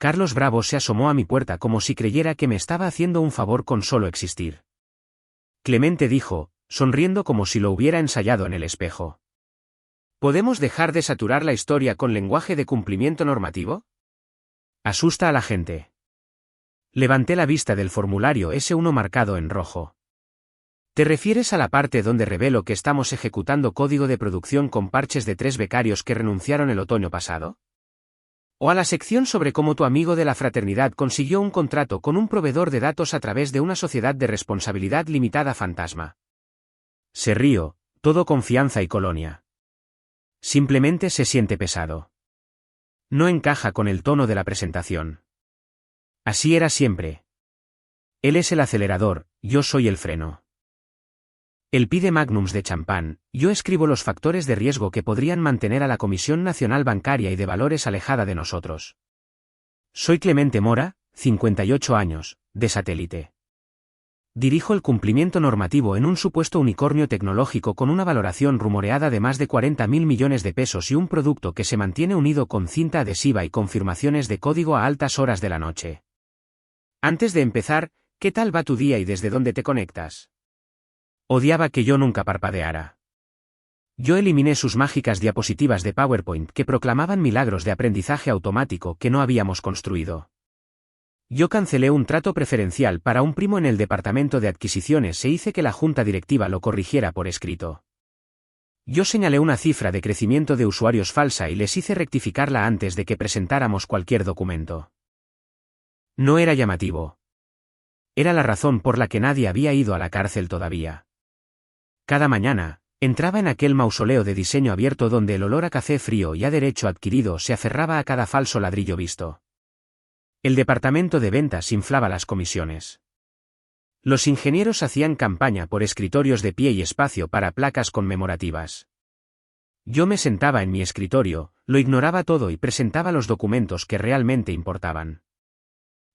Carlos Bravo se asomó a mi puerta como si creyera que me estaba haciendo un favor con solo existir. Clemente dijo, sonriendo como si lo hubiera ensayado en el espejo. ¿Podemos dejar de saturar la historia con lenguaje de cumplimiento normativo? Asusta a la gente. Levanté la vista del formulario S1 marcado en rojo. ¿Te refieres a la parte donde revelo que estamos ejecutando código de producción con parches de 3 becarios que renunciaron el otoño pasado? ¿O a la sección sobre cómo tu amigo de la fraternidad consiguió un contrato con un proveedor de datos a través de una sociedad de responsabilidad limitada fantasma? Se río, todo confianza y colonia. Simplemente se siente pesado. No encaja con el tono de la presentación. Así era siempre. Él es el acelerador, yo soy el freno. Él pide magnums de champán, yo escribo los factores de riesgo que podrían mantener a la Comisión Nacional Bancaria y de Valores alejada de nosotros. Soy Clemente Mora, 58 años, de Satélite. Dirijo el cumplimiento normativo en un supuesto unicornio tecnológico con una valoración rumoreada de más de 40.000 millones de pesos y un producto que se mantiene unido con cinta adhesiva y confirmaciones de código a altas horas de la noche. Antes de empezar, ¿qué tal va tu día y desde dónde te conectas? Odiaba que yo nunca parpadeara. Yo eliminé sus mágicas diapositivas de PowerPoint que proclamaban milagros de aprendizaje automático que no habíamos construido. Yo cancelé un trato preferencial para un primo en el departamento de adquisiciones e hice que la junta directiva lo corrigiera por escrito. Yo señalé una cifra de crecimiento de usuarios falsa y les hice rectificarla antes de que presentáramos cualquier documento. No era llamativo. Era la razón por la que nadie había ido a la cárcel todavía. Cada mañana, entraba en aquel mausoleo de diseño abierto donde el olor a café frío y a derecho adquirido se aferraba a cada falso ladrillo visto. El departamento de ventas inflaba las comisiones. Los ingenieros hacían campaña por escritorios de pie y espacio para placas conmemorativas. Yo me sentaba en mi escritorio, lo ignoraba todo y presentaba los documentos que realmente importaban.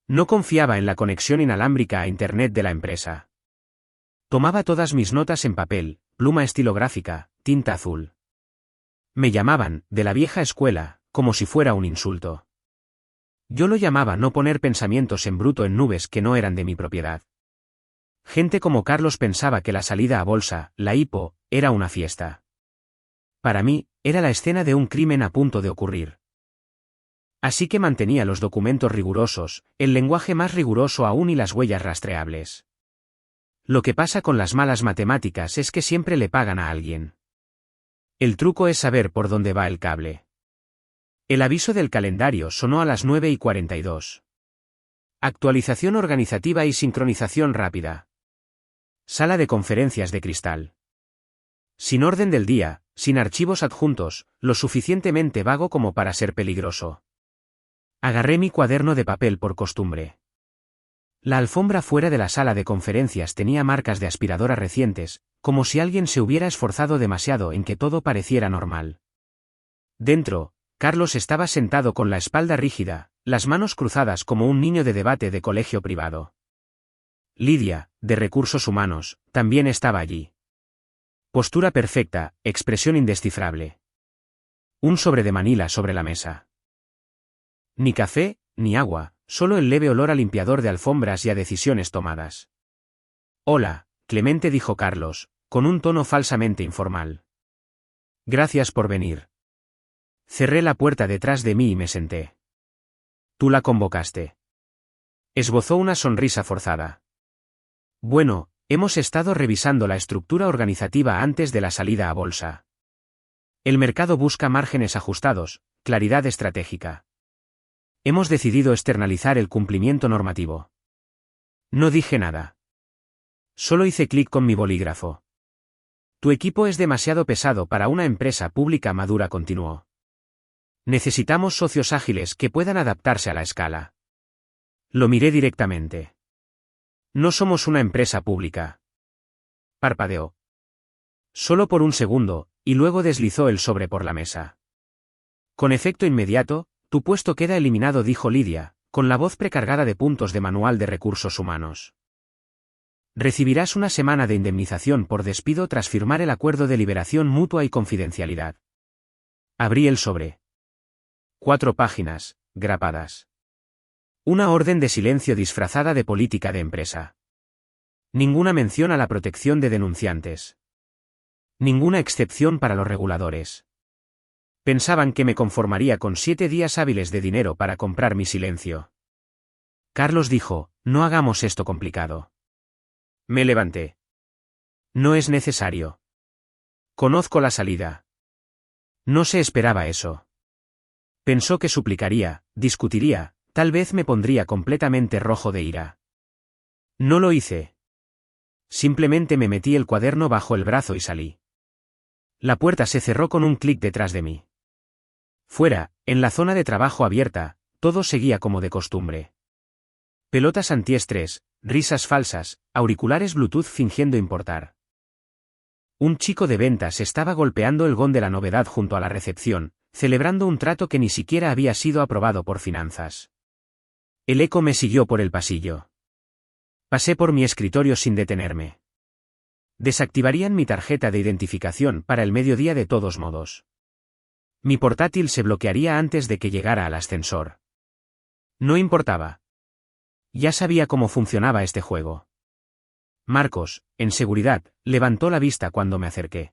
No confiaba en la conexión inalámbrica a Internet de la empresa. Tomaba todas mis notas en papel, pluma estilográfica, tinta azul. Me llamaban, de la vieja escuela, como si fuera un insulto. Yo lo llamaba no poner pensamientos en bruto en nubes que no eran de mi propiedad. Gente como Carlos pensaba que la salida a bolsa, la IPO, era una fiesta. Para mí, era la escena de un crimen a punto de ocurrir. Así que mantenía los documentos rigurosos, el lenguaje más riguroso aún y las huellas rastreables. Lo que pasa con las malas matemáticas es que siempre le pagan a alguien. El truco es saber por dónde va el cable. El aviso del calendario sonó a las 9:42. Actualización organizativa y sincronización rápida. Sala de conferencias de cristal. Sin orden del día, sin archivos adjuntos, lo suficientemente vago como para ser peligroso. Agarré mi cuaderno de papel por costumbre. La alfombra fuera de la sala de conferencias tenía marcas de aspiradora recientes, como si alguien se hubiera esforzado demasiado en que todo pareciera normal. Dentro, Carlos estaba sentado con la espalda rígida, las manos cruzadas como un niño de debate de colegio privado. Lidia, de Recursos Humanos, también estaba allí. Postura perfecta, expresión indescifrable. Un sobre de Manila sobre la mesa. Ni café, ni agua, solo el leve olor a limpiador de alfombras y a decisiones tomadas. Hola, Clemente, dijo Carlos, con un tono falsamente informal. Gracias por venir. Cerré la puerta detrás de mí y me senté. Tú la convocaste. Esbozó una sonrisa forzada. Bueno, hemos estado revisando la estructura organizativa antes de la salida a bolsa. El mercado busca márgenes ajustados, claridad estratégica. Hemos decidido externalizar el cumplimiento normativo. No dije nada. Solo hice clic con mi bolígrafo. Tu equipo es demasiado pesado para una empresa pública madura, continuó. Necesitamos socios ágiles que puedan adaptarse a la escala. Lo miré directamente. No somos una empresa pública. Parpadeó. Solo por un segundo, y luego deslizó el sobre por la mesa. Con efecto inmediato, tu puesto queda eliminado, dijo Lidia, con la voz precargada de puntos de manual de recursos humanos. Recibirás una semana de indemnización por despido tras firmar el acuerdo de liberación mutua y confidencialidad. Abrí el sobre. 4 páginas, grapadas. Una orden de silencio disfrazada de política de empresa. Ninguna mención a la protección de denunciantes. Ninguna excepción para los reguladores. Pensaban que me conformaría con 7 días hábiles de dinero para comprar mi silencio. Carlos dijo, no hagamos esto complicado. Me levanté. No es necesario. Conozco la salida. No se esperaba eso. Pensó que suplicaría, discutiría, tal vez me pondría completamente rojo de ira. No lo hice. Simplemente me metí el cuaderno bajo el brazo y salí. La puerta se cerró con un clic detrás de mí. Fuera, en la zona de trabajo abierta, todo seguía como de costumbre. Pelotas antiestrés, risas falsas, auriculares Bluetooth fingiendo importar. Un chico de ventas estaba golpeando el gong de la novedad junto a la recepción, celebrando un trato que ni siquiera había sido aprobado por finanzas. El eco me siguió por el pasillo. Pasé por mi escritorio sin detenerme. Desactivarían mi tarjeta de identificación para el mediodía de todos modos. Mi portátil se bloquearía antes de que llegara al ascensor. No importaba. Ya sabía cómo funcionaba este juego. Marcos, en seguridad, levantó la vista cuando me acerqué.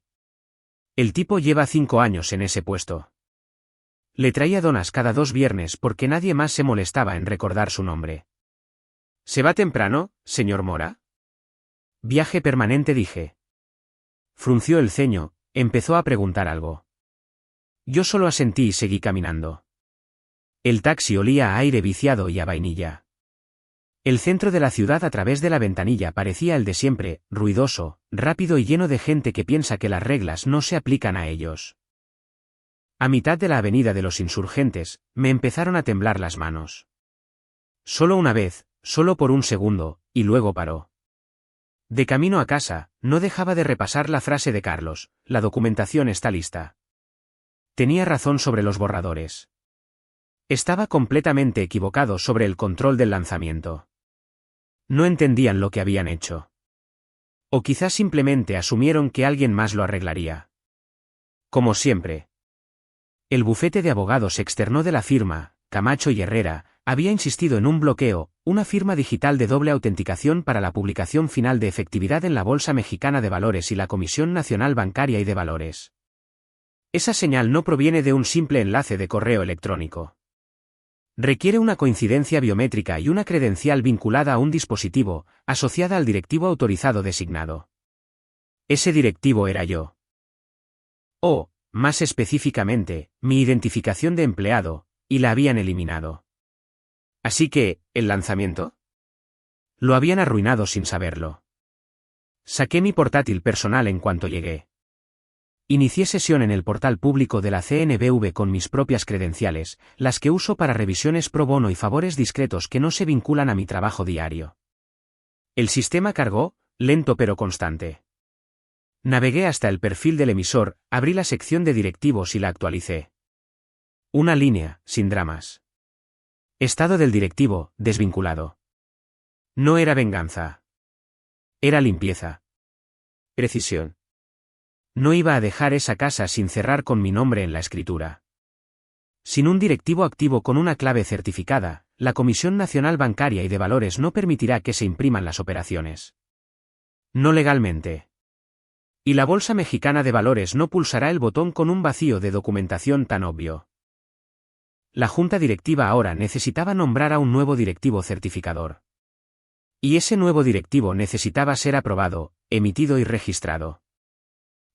El tipo lleva 5 años en ese puesto. Le traía donas cada 2 viernes porque nadie más se molestaba en recordar su nombre. ¿Se va temprano, señor Mora? Viaje permanente, dije. Frunció el ceño, empezó a preguntar algo. Yo solo asentí y seguí caminando. El taxi olía a aire viciado y a vainilla. El centro de la ciudad a través de la ventanilla parecía el de siempre, ruidoso, rápido y lleno de gente que piensa que las reglas no se aplican a ellos. A mitad de la avenida de los Insurgentes, me empezaron a temblar las manos. Solo una vez, solo por un segundo, y luego paró. De camino a casa, no dejaba de repasar la frase de Carlos, la documentación está lista. Tenía razón sobre los borradores. Estaba completamente equivocado sobre el control del lanzamiento. No entendían lo que habían hecho. O quizás simplemente asumieron que alguien más lo arreglaría. Como siempre. El bufete de abogados externo de la firma, Camacho y Herrera, había insistido en un bloqueo, una firma digital de doble autenticación para la publicación final de efectividad en la Bolsa Mexicana de Valores y la Comisión Nacional Bancaria y de Valores. Esa señal no proviene de un simple enlace de correo electrónico. Requiere una coincidencia biométrica y una credencial vinculada a un dispositivo, asociada al directivo autorizado designado. Ese directivo era yo. O, más específicamente, mi identificación de empleado, y la habían eliminado. Así que, ¿el lanzamiento? Lo habían arruinado sin saberlo. Saqué mi portátil personal en cuanto llegué. Inicié sesión en el portal público de la CNBV con mis propias credenciales, las que uso para revisiones pro bono y favores discretos que no se vinculan a mi trabajo diario. El sistema cargó, lento pero constante. Navegué hasta el perfil del emisor, abrí la sección de directivos y la actualicé. Una línea, sin dramas. Estado del directivo, desvinculado. No era venganza. Era limpieza. Precisión. No iba a dejar esa casa sin cerrar con mi nombre en la escritura. Sin un directivo activo con una clave certificada, la Comisión Nacional Bancaria y de Valores no permitirá que se impriman las operaciones. No legalmente. Y la Bolsa Mexicana de Valores no pulsará el botón con un vacío de documentación tan obvio. La junta directiva ahora necesitaba nombrar a un nuevo directivo certificador. Y ese nuevo directivo necesitaba ser aprobado, emitido y registrado.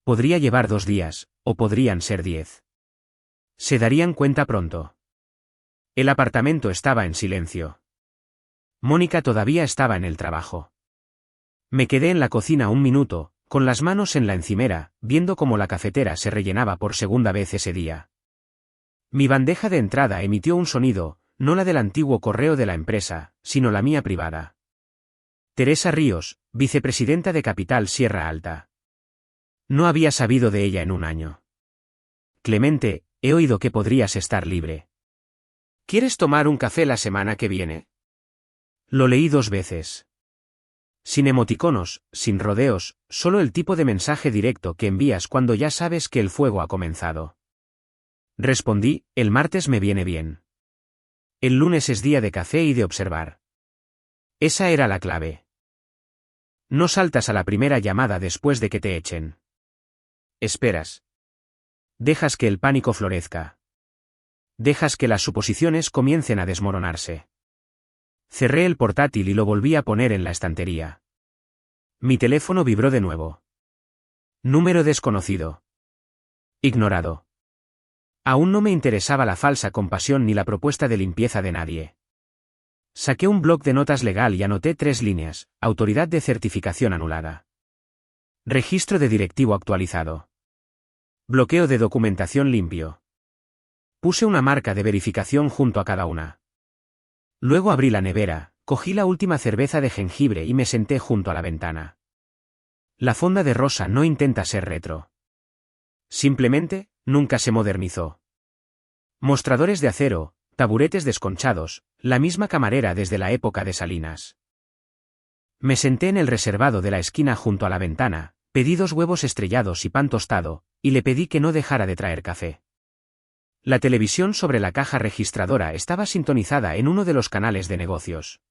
Podría llevar 2 días, o podrían ser 10. Se darían cuenta pronto. El apartamento estaba en silencio. Mónica todavía estaba en el trabajo. Me quedé en la cocina un minuto, con las manos en la encimera, viendo cómo la cafetera se rellenaba por segunda vez ese día. Mi bandeja de entrada emitió un sonido, no la del antiguo correo de la empresa, sino la mía privada. Teresa Ríos, vicepresidenta de Capital Sierra Alta. No había sabido de ella en 1 año. Clemente, he oído que podrías estar libre. ¿Quieres tomar un café la semana que viene? Lo leí 2 veces. Sin emoticonos, sin rodeos, solo el tipo de mensaje directo que envías cuando ya sabes que el fuego ha comenzado. Respondí, el martes me viene bien. El lunes es día de café y de observar. Esa era la clave. No saltas a la primera llamada después de que te echen. Esperas. Dejas que el pánico florezca. Dejas que las suposiciones comiencen a desmoronarse. Cerré el portátil y lo volví a poner en la estantería. Mi teléfono vibró de nuevo. Número desconocido. Ignorado. Aún no me interesaba la falsa compasión ni la propuesta de limpieza de nadie. Saqué un bloc de notas legal y anoté 3 líneas: autoridad de certificación anulada. Registro de directivo actualizado. Bloqueo de documentación limpio. Puse una marca de verificación junto a cada una. Luego abrí la nevera, cogí la última cerveza de jengibre y me senté junto a la ventana. La fonda de rosa no intenta ser retro. Simplemente, nunca se modernizó. Mostradores de acero, taburetes desconchados, la misma camarera desde la época de Salinas. Me senté en el reservado de la esquina junto a la ventana, pedí 2 huevos estrellados y pan tostado, y le pedí que no dejara de traer café. La televisión sobre la caja registradora estaba sintonizada en uno de los canales de negocios.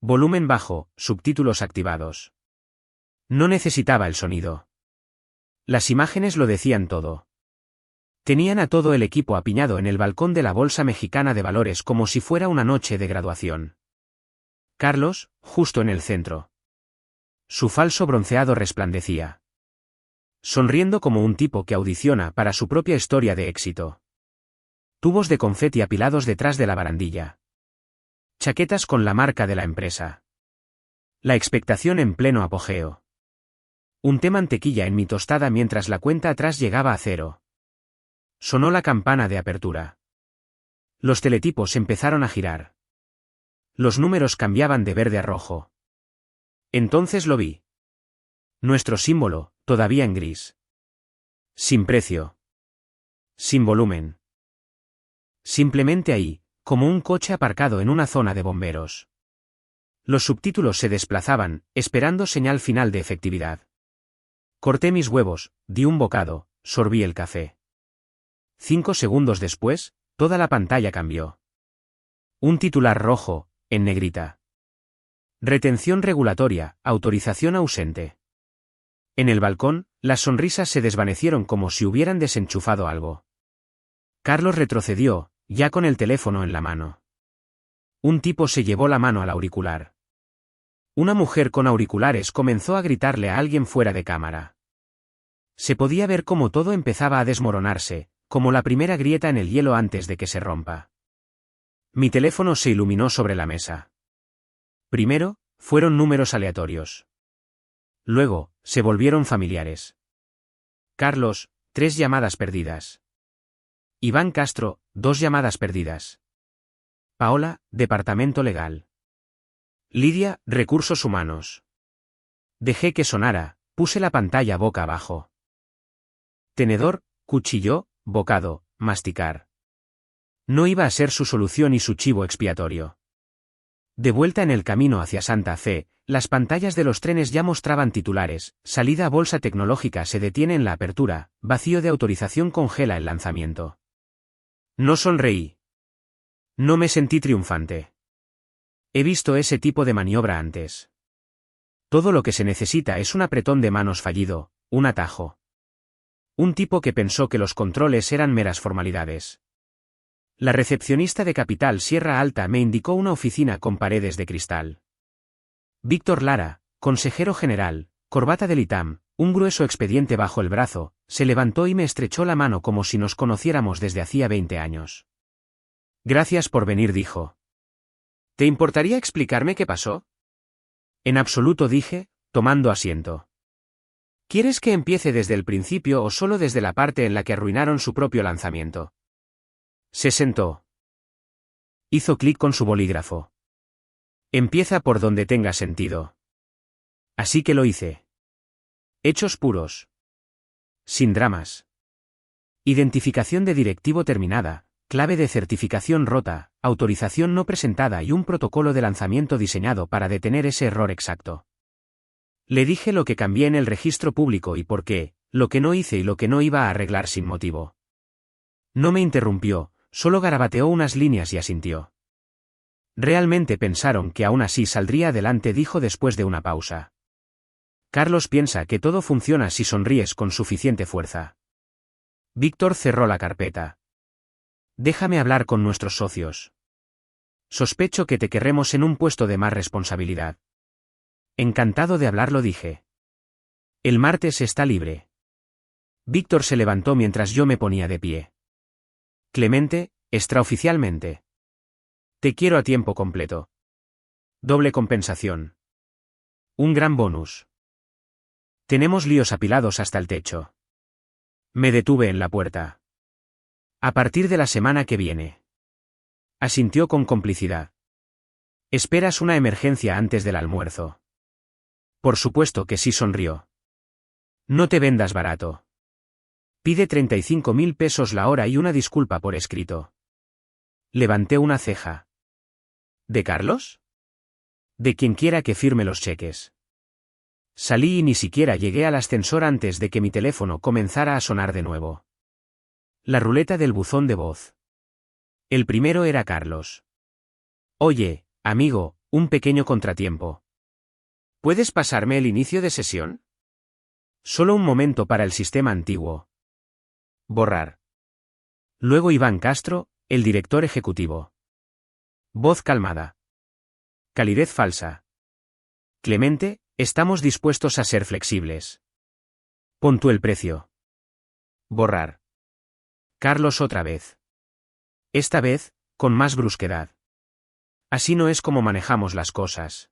Volumen bajo, subtítulos activados. No necesitaba el sonido. Las imágenes lo decían todo. Tenían a todo el equipo apiñado en el balcón de la Bolsa Mexicana de Valores como si fuera una noche de graduación. Carlos, justo en el centro. Su falso bronceado resplandecía. Sonriendo como un tipo que audiciona para su propia historia de éxito. Tubos de confeti apilados detrás de la barandilla. Chaquetas con la marca de la empresa. La expectación en pleno apogeo. Unté mantequilla en mi tostada mientras la cuenta atrás llegaba a 0. Sonó la campana de apertura. Los teletipos empezaron a girar. Los números cambiaban de verde a rojo. Entonces lo vi. Nuestro símbolo, todavía en gris. Sin precio. Sin volumen. Simplemente ahí, como un coche aparcado en una zona de bomberos. Los subtítulos se desplazaban, esperando señal final de efectividad. Corté mis huevos, di un bocado, sorbí el café. 5 segundos después, toda la pantalla cambió. Un titular rojo, en negrita. Retención regulatoria, autorización ausente. En el balcón, las sonrisas se desvanecieron como si hubieran desenchufado algo. Carlos retrocedió, ya con el teléfono en la mano. Un tipo se llevó la mano al auricular. Una mujer con auriculares comenzó a gritarle a alguien fuera de cámara. Se podía ver cómo todo empezaba a desmoronarse, como la primera grieta en el hielo antes de que se rompa. Mi teléfono se iluminó sobre la mesa. Primero, fueron números aleatorios. Luego, se volvieron familiares. Carlos, 3 llamadas perdidas. Iván Castro, 2 llamadas perdidas. Paola, Departamento Legal. Lidia, Recursos Humanos. Dejé que sonara, puse la pantalla boca abajo. Tenedor, cuchillo, bocado, masticar. No iba a ser su solución y su chivo expiatorio. De vuelta en el camino hacia Santa Fe, las pantallas de los trenes ya mostraban titulares: salida a bolsa tecnológica se detiene en la apertura, vacío de autorización congela el lanzamiento. No sonreí. No me sentí triunfante. He visto ese tipo de maniobra antes. Todo lo que se necesita es un apretón de manos fallido, un atajo. Un tipo que pensó que los controles eran meras formalidades. La recepcionista de Capital Sierra Alta me indicó una oficina con paredes de cristal. Víctor Lara, consejero general, corbata del ITAM, un grueso expediente bajo el brazo, se levantó y me estrechó la mano como si nos conociéramos desde hacía 20 años. Gracias por venir, dijo. ¿Te importaría explicarme qué pasó? En absoluto, dije, tomando asiento. ¿Quieres que empiece desde el principio o solo desde la parte en la que arruinaron su propio lanzamiento? Se sentó. Hizo clic con su bolígrafo. Empieza por donde tenga sentido. Así que lo hice. Hechos puros. Sin dramas. Identificación de directivo terminada, clave de certificación rota, autorización no presentada y un protocolo de lanzamiento diseñado para detener ese error exacto. Le dije lo que cambié en el registro público y por qué, lo que no hice y lo que no iba a arreglar sin motivo. No me interrumpió, solo garabateó unas líneas y asintió. Realmente pensaron que aún así saldría adelante, dijo después de una pausa. Carlos piensa que todo funciona si sonríes con suficiente fuerza. Víctor cerró la carpeta. Déjame hablar con nuestros socios. Sospecho que te querremos en un puesto de más responsabilidad. Encantado de hablarlo, dije. El martes está libre. Víctor se levantó mientras yo me ponía de pie. Clemente, extraoficialmente. Te quiero a tiempo completo. Doble compensación. Un gran bonus. Tenemos líos apilados hasta el techo. Me detuve en la puerta. A partir de la semana que viene. Asintió con complicidad. ¿Esperas una emergencia antes del almuerzo? Por supuesto que sí, sonrió. No te vendas barato. Pide 35.000 pesos la hora y una disculpa por escrito. Levanté una ceja. ¿De Carlos? De quien quiera que firme los cheques. Salí y ni siquiera llegué al ascensor antes de que mi teléfono comenzara a sonar de nuevo. La ruleta del buzón de voz. El primero era Carlos. Oye, amigo, un pequeño contratiempo. ¿Puedes pasarme el inicio de sesión? Solo un momento para el sistema antiguo. Borrar. Luego Iván Castro, el director ejecutivo. Voz calmada. Calidez falsa. Clemente, estamos dispuestos a ser flexibles. Pon tú el precio. Borrar. Carlos otra vez. Esta vez, con más brusquedad. Así no es como manejamos las cosas.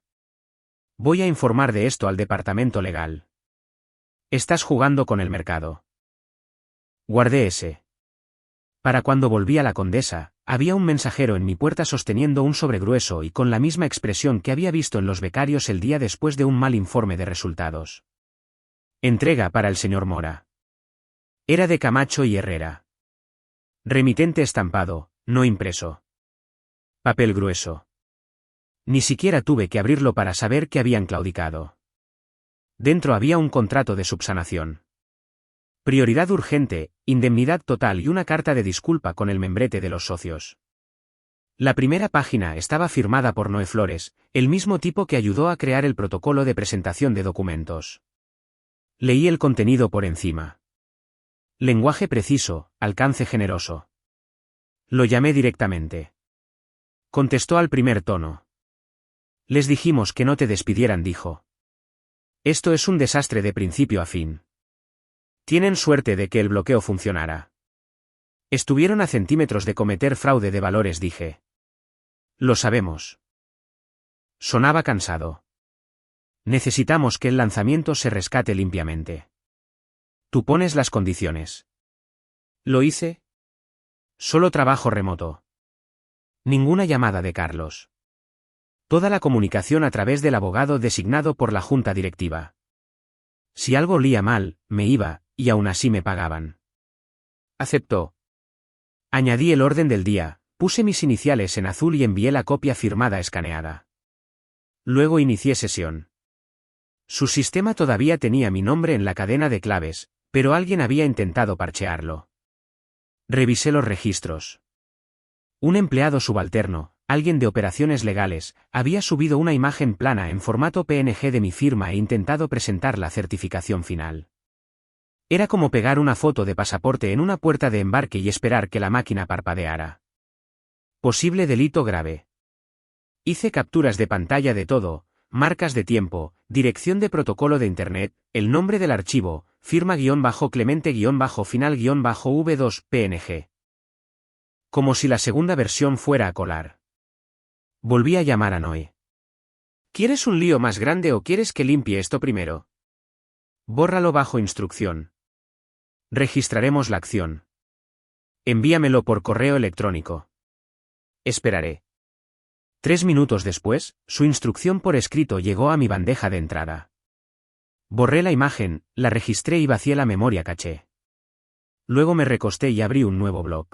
Voy a informar de esto al departamento legal. Estás jugando con el mercado. Guardé ese. Para cuando volví a la Condesa, había un mensajero en mi puerta sosteniendo un sobre grueso y con la misma expresión que había visto en los becarios el día después de un mal informe de resultados. Entrega para el señor Mora. Era de Camacho y Herrera. Remitente estampado, no impreso. Papel grueso. Ni siquiera tuve que abrirlo para saber que habían claudicado. Dentro había un contrato de subsanación. Prioridad urgente, indemnidad total y una carta de disculpa con el membrete de los socios. La primera página estaba firmada por Noé Flores, el mismo tipo que ayudó a crear el protocolo de presentación de documentos. Leí el contenido por encima. Lenguaje preciso, alcance generoso. Lo llamé directamente. Contestó al primer tono. Les dijimos que no te despidieran, dijo. Esto es un desastre de principio a fin. Tienen suerte de que el bloqueo funcionara. Estuvieron a centímetros de cometer fraude de valores, dije. Lo sabemos. Sonaba cansado. Necesitamos que el lanzamiento se rescate limpiamente. Tú pones las condiciones. ¿Lo hice? Solo trabajo remoto. Ninguna llamada de Carlos. Toda la comunicación a través del abogado designado por la junta directiva. Si algo olía mal, me iba, y aún así me pagaban. Aceptó. Añadí el orden del día, puse mis iniciales en azul y envié la copia firmada escaneada. Luego inicié sesión. Su sistema todavía tenía mi nombre en la cadena de claves, pero alguien había intentado parchearlo. Revisé los registros. Un empleado subalterno, alguien de operaciones legales, había subido una imagen plana en formato PNG de mi firma e intentado presentar la certificación final. Era como pegar una foto de pasaporte en una puerta de embarque y esperar que la máquina parpadeara. Posible delito grave. Hice capturas de pantalla de todo, marcas de tiempo, dirección de protocolo de Internet, el nombre del archivo, firma-clemente-final-v2 PNG. Como si la segunda versión fuera a colar. Volví a llamar a Noé. ¿Quieres un lío más grande o quieres que limpie esto primero? Bórralo bajo instrucción. Registraremos la acción. Envíamelo por correo electrónico. Esperaré. 3 minutos después, su instrucción por escrito llegó a mi bandeja de entrada. Borré la imagen, la registré y vacié la memoria caché. Luego me recosté y abrí un nuevo blog.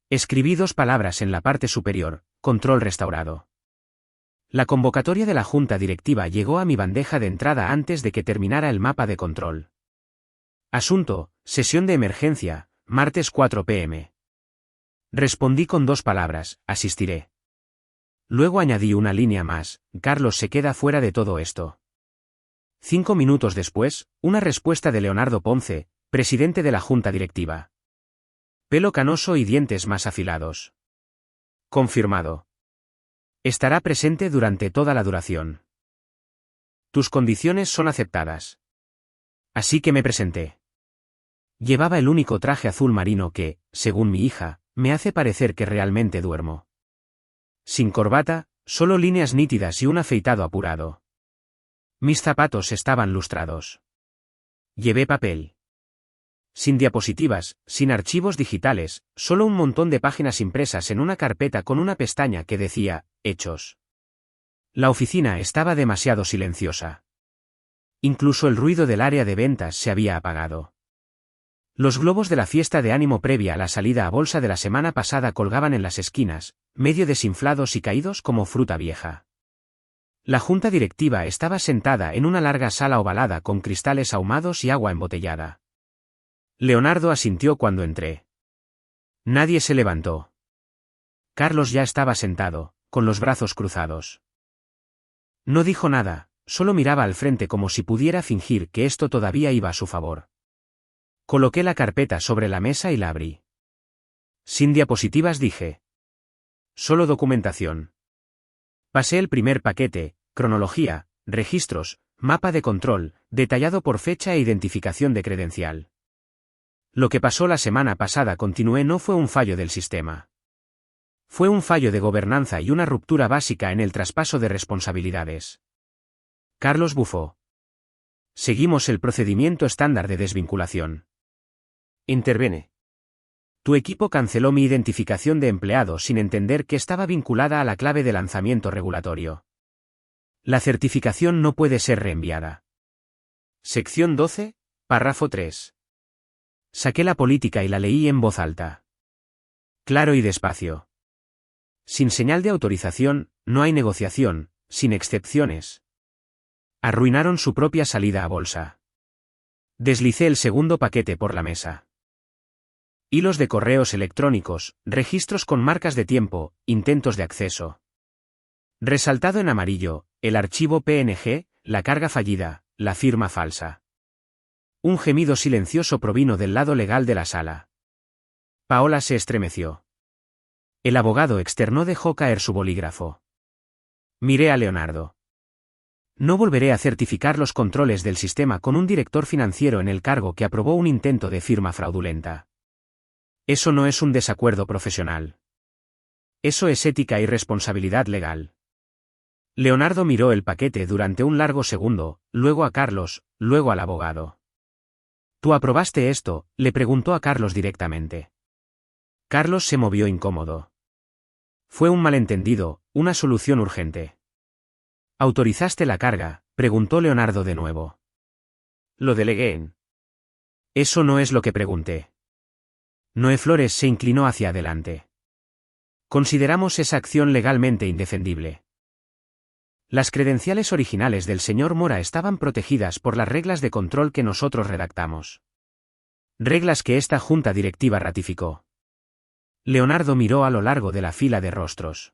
Escribí 2 palabras en la parte superior, control restaurado. La convocatoria de la junta directiva llegó a mi bandeja de entrada antes de que terminara el mapa de control. Asunto, sesión de emergencia, martes 4 p.m. Respondí con 2 palabras, asistiré. Luego añadí una línea más: Carlos se queda fuera de todo esto. 5 minutos después, una respuesta de Leonardo Ponce, presidente de la Junta Directiva. Pelo canoso y dientes más afilados. Confirmado. Estará presente durante toda la duración. Tus condiciones son aceptadas. Así que me presenté. Llevaba el único traje azul marino que, según mi hija, me hace parecer que realmente duermo. Sin corbata, solo líneas nítidas y un afeitado apurado. Mis zapatos estaban lustrados. Llevé papel. Sin diapositivas, sin archivos digitales, solo un montón de páginas impresas en una carpeta con una pestaña que decía, Hechos. La oficina estaba demasiado silenciosa. Incluso el ruido del área de ventas se había apagado. Los globos de la fiesta de ánimo previa a la salida a bolsa de la semana pasada colgaban en las esquinas, medio desinflados y caídos como fruta vieja. La junta directiva estaba sentada en una larga sala ovalada con cristales ahumados y agua embotellada. Leonardo asintió cuando entré. Nadie se levantó. Carlos ya estaba sentado, con los brazos cruzados. No dijo nada, solo miraba al frente como si pudiera fingir que esto todavía iba a su favor. Coloqué la carpeta sobre la mesa y la abrí. Sin diapositivas, dije. Solo documentación. Pasé el primer paquete: cronología, registros, mapa de control, detallado por fecha e identificación de credencial. Lo que pasó la semana pasada, continué, no fue un fallo del sistema. Fue un fallo de gobernanza y una ruptura básica en el traspaso de responsabilidades. Carlos bufó. Seguimos el procedimiento estándar de desvinculación. Intervene. Tu equipo canceló mi identificación de empleado sin entender que estaba vinculada a la clave de lanzamiento regulatorio. La certificación no puede ser reenviada. Sección 12, párrafo 3. Saqué la política y la leí en voz alta. Claro y despacio. Sin señal de autorización, no hay negociación, sin excepciones. Arruinaron su propia salida a bolsa. Deslicé el segundo paquete por la mesa. Hilos de correos electrónicos, registros con marcas de tiempo, intentos de acceso. Resaltado en amarillo, el archivo PNG, la carga fallida, la firma falsa. Un gemido silencioso provino del lado legal de la sala. Paola se estremeció. El abogado externo dejó caer su bolígrafo. Miré a Leonardo. No volveré a certificar los controles del sistema con un director financiero en el cargo que aprobó un intento de firma fraudulenta. Eso no es un desacuerdo profesional. Eso es ética y responsabilidad legal. Leonardo miró el paquete durante un largo segundo, luego a Carlos, luego al abogado. ¿Tú aprobaste esto?, le preguntó a Carlos directamente. Carlos se movió incómodo. Fue un malentendido, una solución urgente. ¿Autorizaste la carga?, preguntó Leonardo de nuevo. Lo delegué en. Eso no es lo que pregunté. Noé Flores se inclinó hacia adelante. Consideramos esa acción legalmente indefendible. Las credenciales originales del señor Mora estaban protegidas por las reglas de control que nosotros redactamos. Reglas que esta junta directiva ratificó. Leonardo miró a lo largo de la fila de rostros.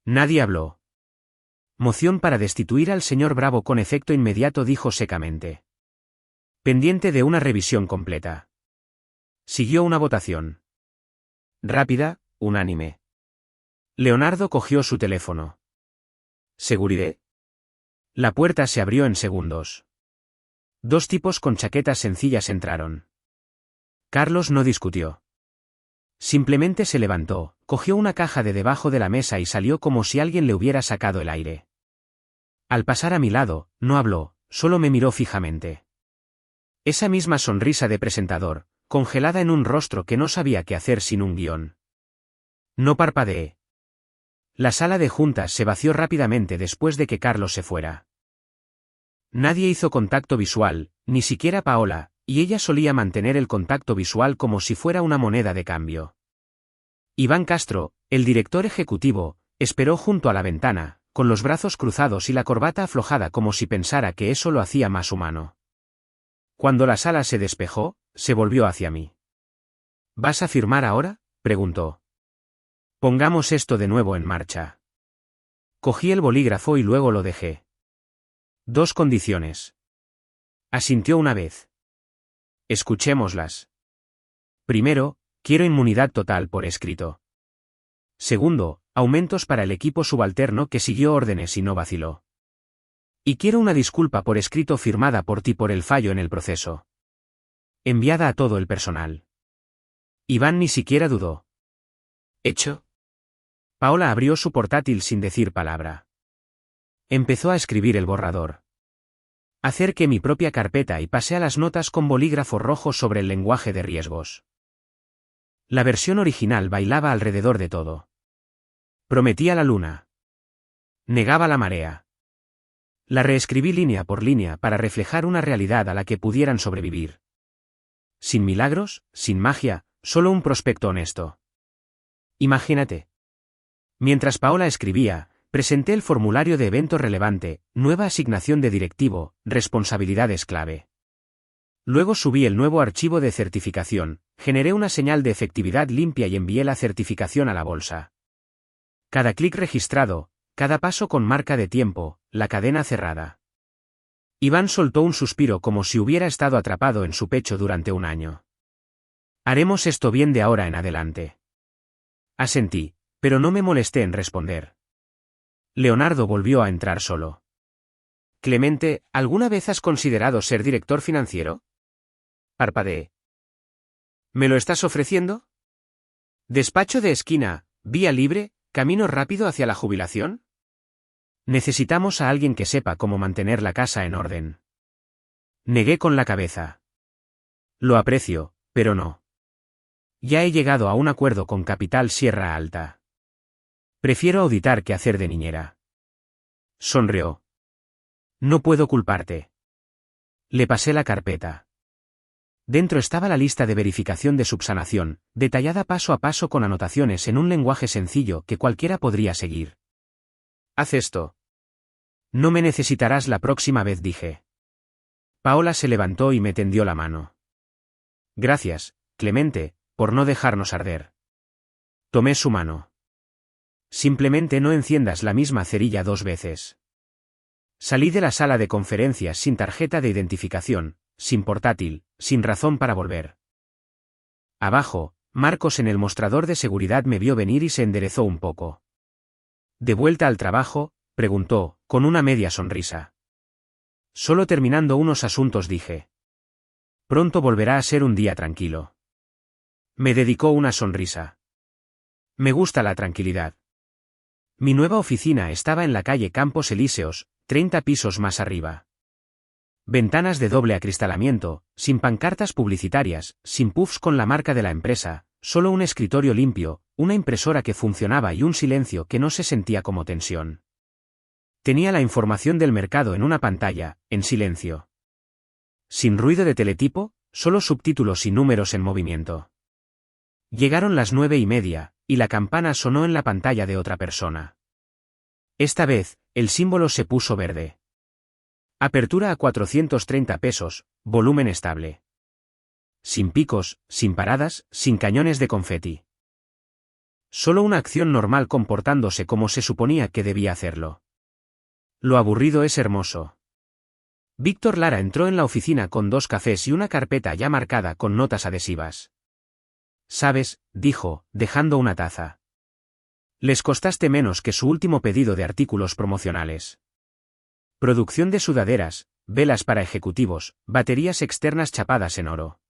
Nadie habló. Moción para destituir al señor Bravo con efecto inmediato, dijo secamente. Pendiente de una revisión completa. Siguió una votación. Rápida, unánime. Leonardo cogió su teléfono. ¿Seguridad? La puerta se abrió en segundos. 2 tipos con chaquetas sencillas entraron. Carlos no discutió. Simplemente se levantó, cogió una caja de debajo de la mesa y salió como si alguien le hubiera sacado el aire. Al pasar a mi lado, no habló, solo me miró fijamente. Esa misma sonrisa de presentador, congelada en un rostro que no sabía qué hacer sin un guión. No parpadeé. La sala de juntas se vació rápidamente después de que Carlos se fuera. Nadie hizo contacto visual, ni siquiera Paola, y ella solía mantener el contacto visual como si fuera una moneda de cambio. Iván Castro, el director ejecutivo, esperó junto a la ventana, con los brazos cruzados y la corbata aflojada como si pensara que eso lo hacía más humano. Cuando la sala se despejó, se volvió hacia mí. ¿Vas a firmar ahora?, preguntó. Pongamos esto de nuevo en marcha. Cogí el bolígrafo y luego lo dejé. 2 condiciones. Asintió una vez. Escuchémoslas. Primero, quiero inmunidad total por escrito. Segundo, aumentos para el equipo subalterno que siguió órdenes y no vaciló. Y quiero una disculpa por escrito firmada por ti por el fallo en el proceso. Enviada a todo el personal. Iván ni siquiera dudó. ¿Hecho? Paola abrió su portátil sin decir palabra. Empezó a escribir el borrador. Acerqué mi propia carpeta y pasé a las notas con bolígrafo rojo sobre el lenguaje de riesgos. La versión original bailaba alrededor de todo. Prometía la luna. Negaba la marea. La reescribí línea por línea para reflejar una realidad a la que pudieran sobrevivir. Sin milagros, sin magia, solo un prospecto honesto. Imagínate. Mientras Paola escribía, presenté el formulario de evento relevante, nueva asignación de directivo, responsabilidades clave. Luego subí el nuevo archivo de certificación, generé una señal de efectividad limpia y envié la certificación a la bolsa. Cada clic registrado, cada paso con marca de tiempo, la cadena cerrada. Iván soltó un suspiro como si hubiera estado atrapado en su pecho durante un año. Haremos esto bien de ahora en adelante. Asentí, pero no me molesté en responder. Leonardo volvió a entrar solo. Clemente, ¿alguna vez has considerado ser director financiero? Parpadeé. ¿Me lo estás ofreciendo? Despacho de esquina, vía libre, camino rápido hacia la jubilación. Necesitamos a alguien que sepa cómo mantener la casa en orden. Negué con la cabeza. Lo aprecio, pero no. Ya he llegado a un acuerdo con Capital Sierra Alta. Prefiero auditar que hacer de niñera. Sonrió. No puedo culparte. Le pasé la carpeta. Dentro estaba la lista de verificación de subsanación, detallada paso a paso con anotaciones en un lenguaje sencillo que cualquiera podría seguir. Haz esto. No me necesitarás la próxima vez, dije. Paola se levantó y me tendió la mano. Gracias, Clemente, por no dejarnos arder. Tomé su mano. Simplemente no enciendas la misma cerilla 2 veces. Salí de la sala de conferencias sin tarjeta de identificación, sin portátil, sin razón para volver. Abajo, Marcos en el mostrador de seguridad me vio venir y se enderezó un poco. ¿De vuelta al trabajo?, preguntó, con una media sonrisa. Solo terminando unos asuntos, dije. Pronto volverá a ser un día tranquilo. Me dedicó una sonrisa. Me gusta la tranquilidad. Mi nueva oficina estaba en la calle Campos Elíseos, 30 pisos más arriba. Ventanas de doble acristalamiento, sin pancartas publicitarias, sin puffs con la marca de la empresa, solo un escritorio limpio, una impresora que funcionaba y un silencio que no se sentía como tensión. Tenía la información del mercado en una pantalla, en silencio. Sin ruido de teletipo, solo subtítulos y números en movimiento. Llegaron las 9:30, y la campana sonó en la pantalla de otra persona. Esta vez, el símbolo se puso verde. Apertura a 430 pesos, volumen estable. Sin picos, sin paradas, sin cañones de confeti. Solo una acción normal comportándose como se suponía que debía hacerlo. Lo aburrido es hermoso. Víctor Lara entró en la oficina con 2 cafés y una carpeta ya marcada con notas adhesivas. «Sabes», dijo, dejando una taza. «Les costaste menos que su último pedido de artículos promocionales. Producción de sudaderas, velas para ejecutivos, baterías externas chapadas en oro.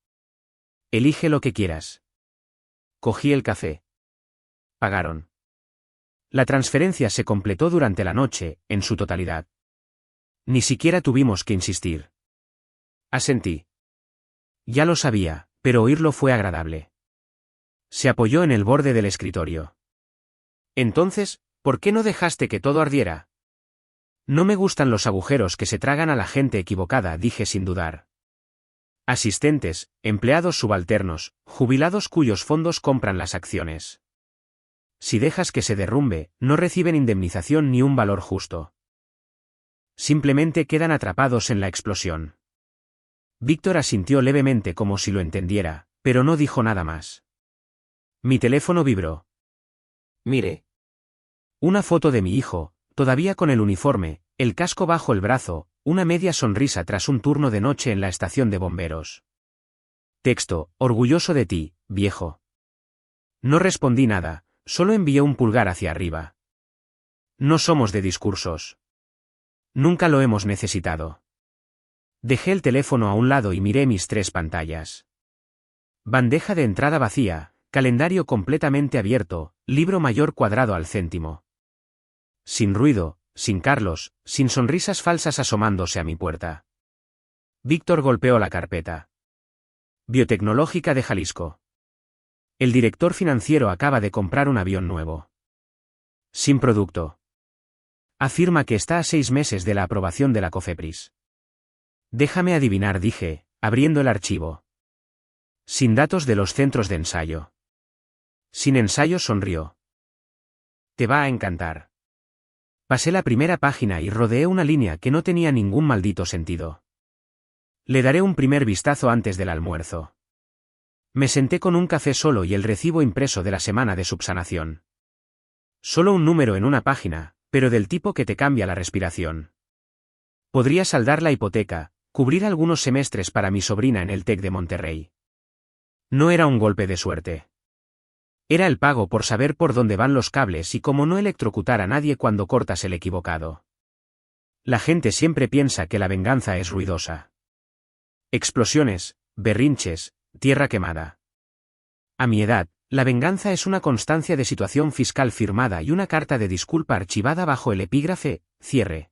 Elige lo que quieras». Cogí el café. Pagaron. La transferencia se completó durante la noche, en su totalidad. Ni siquiera tuvimos que insistir. Asentí. Ya lo sabía, pero oírlo fue agradable. Se apoyó en el borde del escritorio. Entonces, ¿por qué no dejaste que todo ardiera? No me gustan los agujeros que se tragan a la gente equivocada, dije sin dudar. Asistentes, empleados subalternos, jubilados cuyos fondos compran las acciones. Si dejas que se derrumbe, no reciben indemnización ni un valor justo. Simplemente quedan atrapados en la explosión. Víctor asintió levemente como si lo entendiera, pero no dijo nada más. Mi teléfono vibró. Mire. Una foto de mi hijo, todavía con el uniforme, el casco bajo el brazo, una media sonrisa tras un turno de noche en la estación de bomberos. Texto, orgulloso de ti, viejo. No respondí nada, solo envié un pulgar hacia arriba. No somos de discursos. Nunca lo hemos necesitado. Dejé el teléfono a un lado y miré mis 3 pantallas. Bandeja de entrada vacía, calendario completamente abierto, libro mayor cuadrado al céntimo. Sin ruido, sin Carlos, sin sonrisas falsas asomándose a mi puerta. Víctor golpeó la carpeta. Biotecnológica de Jalisco. El director financiero acaba de comprar un avión nuevo. Sin producto. Afirma que está a 6 meses de la aprobación de la COFEPRIS. Déjame adivinar, dije, abriendo el archivo. Sin datos de los centros de ensayo. Sin ensayo, sonrió. Te va a encantar. Pasé la primera página y rodeé una línea que no tenía ningún maldito sentido. Le daré un primer vistazo antes del almuerzo. Me senté con un café solo y el recibo impreso de la semana de subsanación. Solo un número en una página, pero del tipo que te cambia la respiración. Podría saldar la hipoteca, cubrir algunos semestres para mi sobrina en el TEC de Monterrey. No era un golpe de suerte. Era el pago por saber por dónde van los cables y cómo no electrocutar a nadie cuando cortas el equivocado. La gente siempre piensa que la venganza es ruidosa. Explosiones, berrinches, tierra quemada. A mi edad, la venganza es una constancia de situación fiscal firmada y una carta de disculpa archivada bajo el epígrafe, cierre.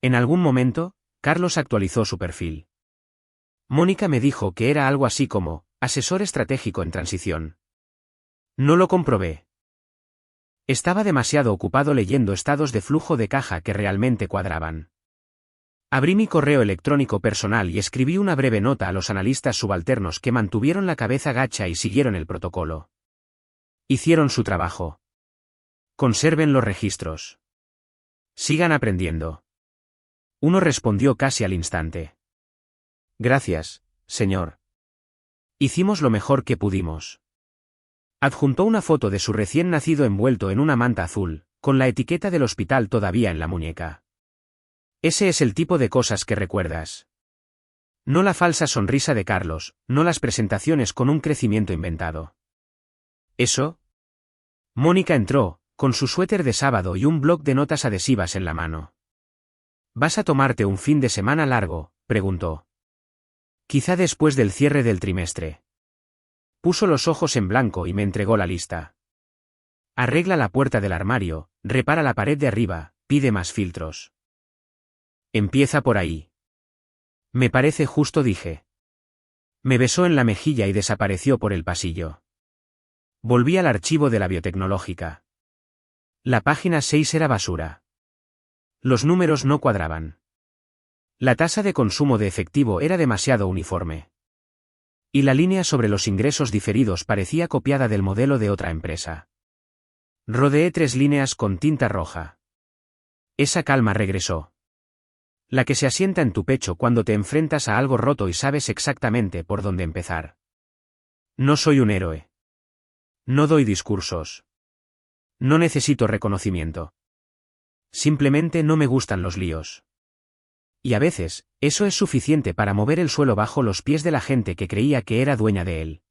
En algún momento, Carlos actualizó su perfil. Mónica me dijo que era algo así como, asesor estratégico en transición. No lo comprobé. Estaba demasiado ocupado leyendo estados de flujo de caja que realmente cuadraban. Abrí mi correo electrónico personal y escribí una breve nota a los analistas subalternos que mantuvieron la cabeza gacha y siguieron el protocolo. Hicieron su trabajo. Conserven los registros. Sigan aprendiendo. Uno respondió casi al instante. Gracias, señor. Hicimos lo mejor que pudimos. Adjuntó una foto de su recién nacido envuelto en una manta azul, con la etiqueta del hospital todavía en la muñeca. Ese es el tipo de cosas que recuerdas. No la falsa sonrisa de Carlos, no las presentaciones con un crecimiento inventado. ¿Eso? Mónica entró, con su suéter de sábado y un bloc de notas adhesivas en la mano. ¿Vas a tomarte un fin de semana largo?, preguntó. Quizá después del cierre del trimestre. Puso los ojos en blanco y me entregó la lista. Arregla la puerta del armario, repara la pared de arriba, pide más filtros. Empieza por ahí. Me parece justo, dije. Me besó en la mejilla y desapareció por el pasillo. Volví al archivo de la biotecnológica. La página 6 era basura. Los números no cuadraban. La tasa de consumo de efectivo era demasiado uniforme. Y la línea sobre los ingresos diferidos parecía copiada del modelo de otra empresa. Rodeé 3 líneas con tinta roja. Esa calma regresó. La que se asienta en tu pecho cuando te enfrentas a algo roto y sabes exactamente por dónde empezar. No soy un héroe. No doy discursos. No necesito reconocimiento. Simplemente no me gustan los líos. Y a veces, eso es suficiente para mover el suelo bajo los pies de la gente que creía que era dueña de él.